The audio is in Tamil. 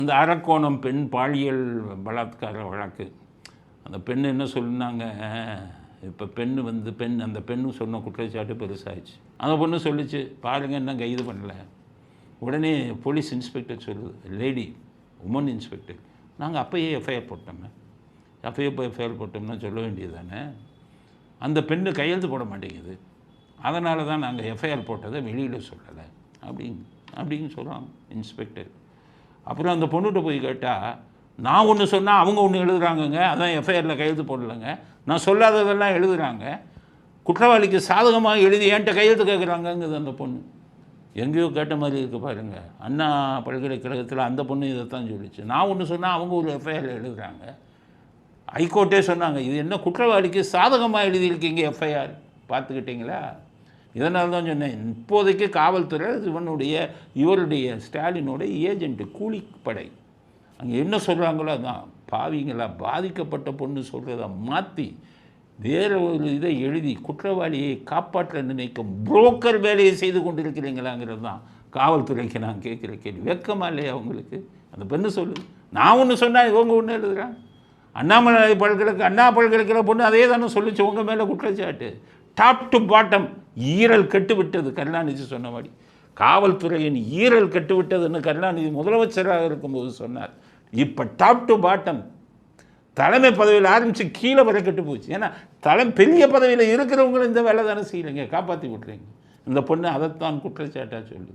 அந்த அரக்கோணம் பெண் பாலியல் பலாத்கார வழக்கு, அந்த பெண் என்ன சொன்னாங்க, இப்போ அந்த பெண்ணு சொன்ன குற்றச்சாட்டு பெருசாகிடுச்சு. அந்த பொண்ணு சொல்லிச்சு, பாருங்க என்ன கைது பண்ணல. உடனே போலீஸ் இன்ஸ்பெக்டர் சொல்லுது, லேடி உமன் இன்ஸ்பெக்டர், நாங்கள் அப்போயே எஃப்ஐஆர் போட்டோமே, எஃப்ஐஆர் போட்டோம்னா சொல்ல வேண்டியது தானே. அந்த பெண்ணு கையெழுத்து போட மாட்டேங்குது, அதனால தான் நாங்கள் எஃப்ஐஆர் போட்டதை வெளியில் சொல்லலை அப்படின்னு சொல்கிறாங்க இன்ஸ்பெக்டர். அப்புறம் அந்த பொண்ணுகிட்ட போய் கேட்டால், நான் ஒன்று சொன்னால் அவங்க ஒன்று எழுதுகிறாங்கங்க, அதான் எஃப்ஐஆரில் கையெழுத்து போடலைங்க, நான் சொல்லாததெல்லாம் எழுதுகிறாங்க, குற்றவாளிக்கு சாதகமாக எழுதி என்கிட்ட கையெழுத்து கேட்குறாங்கங்குது அந்த பொண்ணு. எங்கேயோ கேட்ட மாதிரி இருக்குது பாருங்கள். அண்ணா பல்கலைக்கழகத்தில் அந்த பொண்ணு இதைத்தான் சொல்லிச்சு, நான் ஒன்று சொன்னால் அவங்க ஒரு எஃப்ஐஆரில் எழுதுகிறாங்க. ஹைகோர்ட்டே சொன்னாங்க, இது என்ன குற்றவாளிக்கு சாதகமாக எழுதியிருக்கீங்க எஃப்ஐஆர், பார்த்துக்கிட்டிங்களா? இதனால தான் சொன்னேன், இப்போதைக்கு காவல்துறை இவருடைய ஸ்டாலினோட ஏஜென்ட்டு, கூலிப்படை. அங்கே என்ன சொல்கிறாங்களோ அதான், பாவிங்களா பாதிக்கப்பட்ட பொண்ணு சொல்கிறத மாற்றி வேறு ஒரு இதை எழுதி குற்றவாளியை காப்பாற்ற நினைக்கும் புரோக்கர் வேலையை செய்து கொண்டிருக்கிறீங்களாங்கிறது தான் காவல்துறைக்கு நான் கேட்குற கேள்வி. வெக்கமா இல்லையா அவங்களுக்கு? அந்த பெண்ணு சொல்லுது, நான் ஒன்று சொன்னால் இவங்க ஒன்று எழுதுகிறாங்க. அண்ணா பல்கலைக்கழக பொண்ணு அதே தானே சொல்லிச்சு, உங்கள் மேலே குற்றச்சாட்டு. டாப் டு பாட்டம் ஈரல் கெட்டுவிட்டது. கருணாநிதி சொன்ன மாதிரி காவல்துறையின் ஈரல் கெட்டுவிட்டதுன்னு கருணாநிதி முதலமைச்சராக இருக்கும்போது சொன்னார். இப்போ டாப் டு பாட்டம் தலைமை பதவியில் ஆரம்பித்து கீழே வரை கெட்டு போச்சு. ஏன்னா பெரிய பதவியில் இருக்கிறவங்களும் இந்த வேலை தானே செய்யலைங்க, காப்பாற்றி விட்றீங்க. இந்த பொண்ணு அதைத்தான் குற்றச்சாட்டாக சொல்லுது.